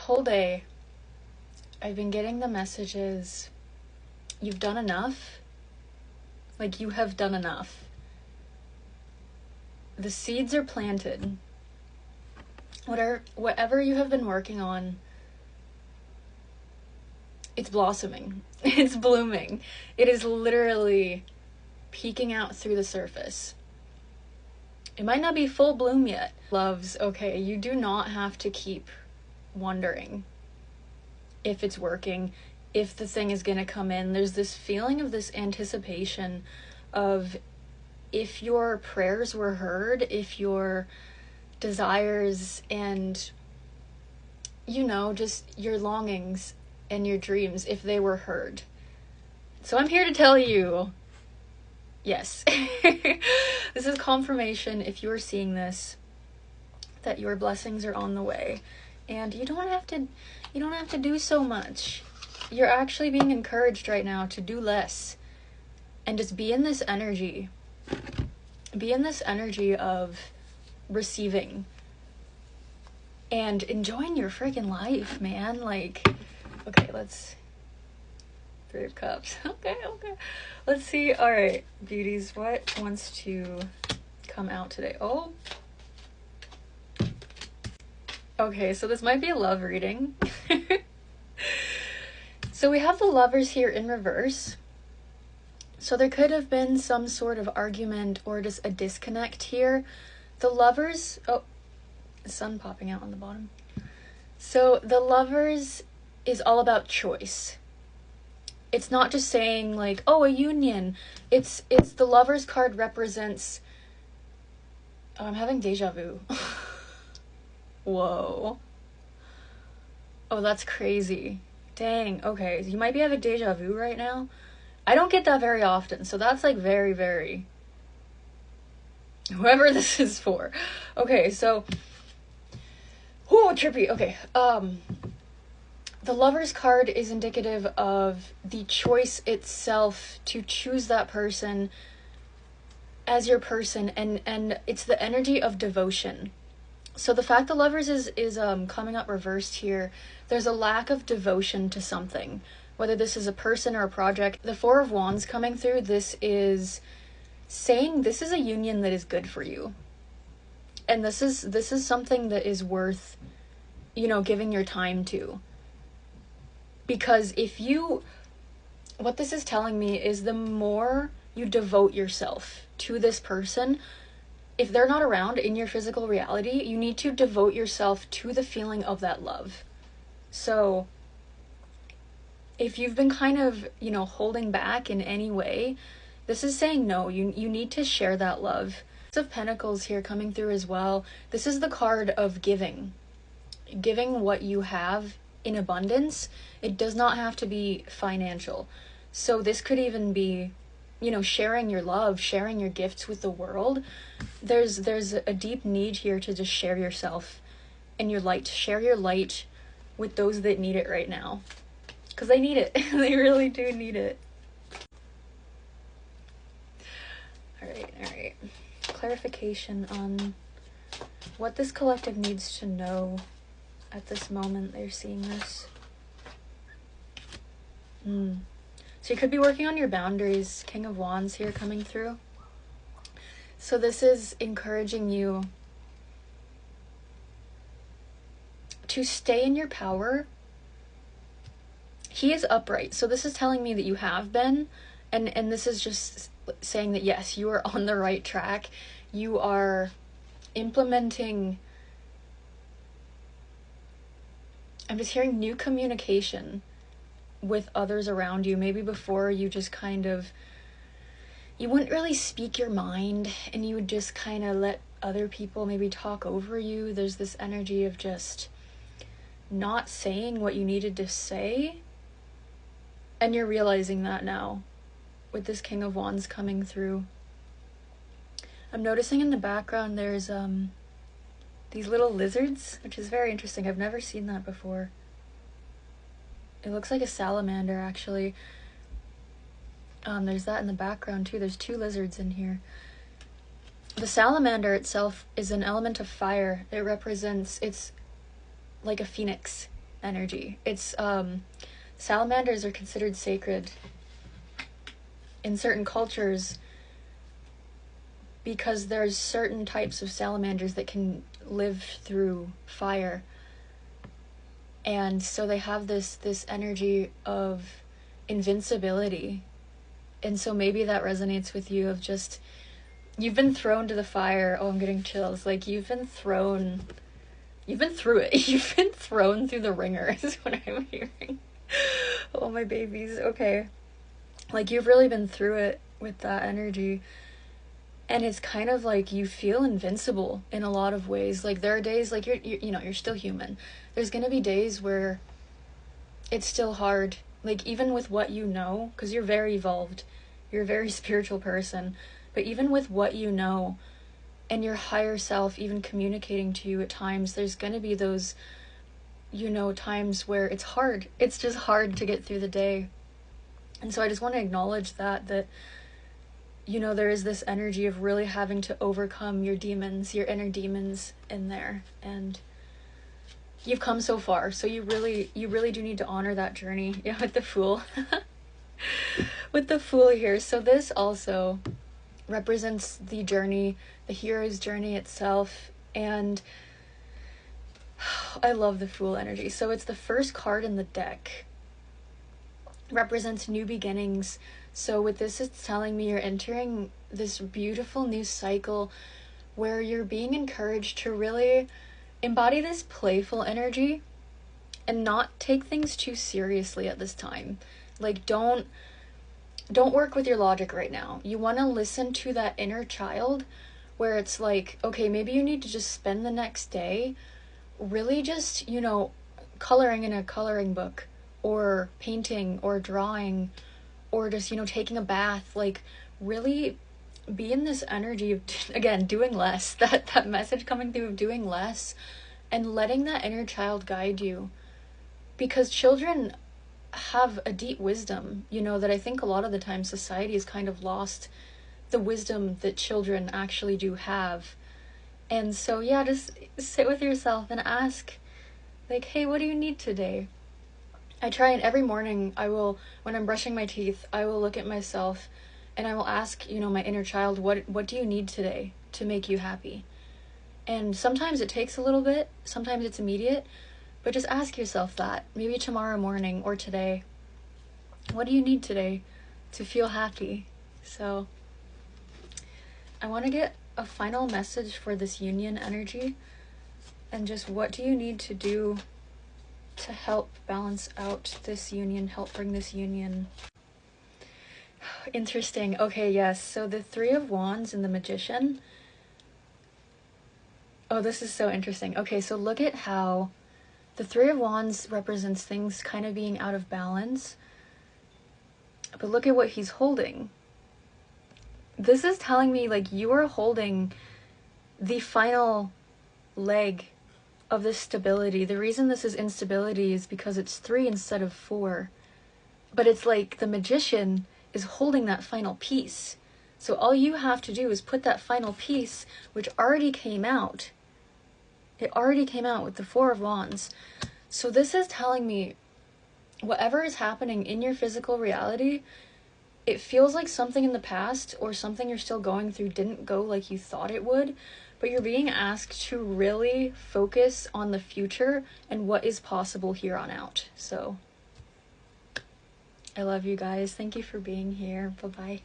whole day, I've been getting the messages, you've done enough. Like, you have done enough. The seeds are planted. Whatever you have been working on, it's blossoming. It's blooming. It is literally peeking out through the surface. It might not be full bloom yet. Loves, okay, you do not have to keep wondering if it's working, if the thing is gonna come in. There's this feeling of this anticipation of if your prayers were heard, if your desires and, you know, just your longings and your dreams, if they were heard. So I'm here to tell you, yes. This is confirmation, if you're seeing this, that your blessings are on the way. And you don't have to do so much. You're actually being encouraged right now to do less and just be in this energy. Be in this energy of receiving and enjoying your freaking life, man. Like, okay, let's... Three of Cups. Okay. Let's see. All right, beauties, what wants to come out today? Oh. Okay, so this might be a love reading. So we have the Lovers here in reverse. So there could have been some sort of argument or just a disconnect here. The Lovers... Oh, the sun popping out on the bottom. So the Lovers is all about choice. It's not just saying like, oh, a union. It's the Lovers card represents... Oh, I'm having deja vu. Whoa. Oh, that's crazy. Dang, okay. You might be having deja vu right now. I don't get that very often, so that's like very, very... Whoever this is for. Okay, so... Whoa, trippy. Okay, the Lover's card is indicative of the choice itself to choose that person as your person, and it's the energy of devotion. So the fact the Lovers is coming up reversed here, there's a lack of devotion to something, whether this is a person or a project. The Four of Wands coming through, this is saying this is a union that is good for you. And this is something that is worth, you know, giving your time to. Because what this is telling me is the more you devote yourself to this person, if they're not around in your physical reality, you need to devote yourself to the feeling of that love. So if you've been kind of, you know, holding back in any way, this is saying no, you need to share that love. Ace of Pentacles here coming through as well. This is the card of giving. Giving what you have in abundance. It does not have to be financial. So this could even be, you know, sharing your love, sharing your gifts with the world. There's a deep need here to just share yourself and your light. Share your light with those that need it right now. Because they need it. They really do need it. Alright. Clarification on what this collective needs to know at this moment they're seeing this. So you could be working on your boundaries. King of Wands here coming through. So this is encouraging you to stay in your power. He is upright. So this is telling me that you have been, and this is just saying that yes, you are on the right track. You are implementing... I'm just hearing new communication with others around you. Maybe before you just kind of... You wouldn't really speak your mind, and you would just kind of let other people maybe talk over you. There's this energy of just not saying what you needed to say. And you're realizing that now with this King of Wands coming through. I'm noticing in the background there's these little lizards, which is very interesting. I've never seen that before. It looks like a salamander, actually. There's that in the background too. There's two lizards in here. The salamander itself is an element of fire. It represents, it's like a phoenix. energy. It's salamanders are considered sacred in certain cultures because there's certain types of salamanders that can live through fire. And so they have this energy of invincibility. And so maybe that resonates with you, of just, you've been thrown to the fire. Oh, I'm getting chills. Like, you've been through it. You've been thrown through the ringer is what I'm hearing. Oh, my babies. Okay. Like, you've really been through it with that energy. And it's kind of like you feel invincible in a lot of ways. Like, there are days, like, you're still human. There's gonna be days where it's still hard. Like, even with what you know, because you're very evolved. You're a very spiritual person. But even with what you know, and your higher self even communicating to you at times, there's gonna be those, times where it's hard. It's just hard to get through the day. And so I just want to acknowledge that there is this energy of really having to overcome your demons, your inner demons in there. And you've come so far, so you really do need to honor that journey. Yeah, with the Fool. With the Fool here. So this also represents the journey, the hero's journey itself. And I love the Fool energy. So it's the first card in the deck. Represents new beginnings. So with this, it's telling me you're entering this beautiful new cycle where you're being encouraged to really embody this playful energy and not take things too seriously at this time. Like, don't work with your logic right now. You want to listen to that inner child where it's like, okay, maybe you need to just spend the next day really just, coloring in a coloring book, or painting, or drawing, or just, taking a bath. Like, really be in this energy of, again, doing less. That message coming through of doing less and letting that inner child guide you. Because children have a deep wisdom, that I think a lot of the time society has kind of lost the wisdom that children actually do have. And so, yeah, just sit with yourself and ask, like, hey, what do you need today? I try, and every morning when I'm brushing my teeth, I will look at myself and I will ask, my inner child, what do you need today to make you happy? And sometimes it takes a little bit, sometimes it's immediate, but just ask yourself that, maybe tomorrow morning or today. What do you need today to feel happy? So I want to get a final message for this union energy, and just what do you need to do to help balance out this union, help bring this union. Interesting. Okay, yes. So the Three of Wands and the Magician. Oh, this is so interesting. Okay, so look at how the Three of Wands represents things kind of being out of balance. But look at what he's holding. This is telling me, like, you are holding the final leg of this stability. The reason this is instability is because it's 3 instead of 4. But it's like the Magician is holding that final piece. So all you have to do is put that final piece, which already came out. It already came out with the Four of Wands. So this is telling me whatever is happening in your physical reality, it feels like something in the past or something you're still going through didn't go like you thought it would. But you're being asked to really focus on the future and what is possible here on out. So I love you guys. Thank you for being here. Bye-bye.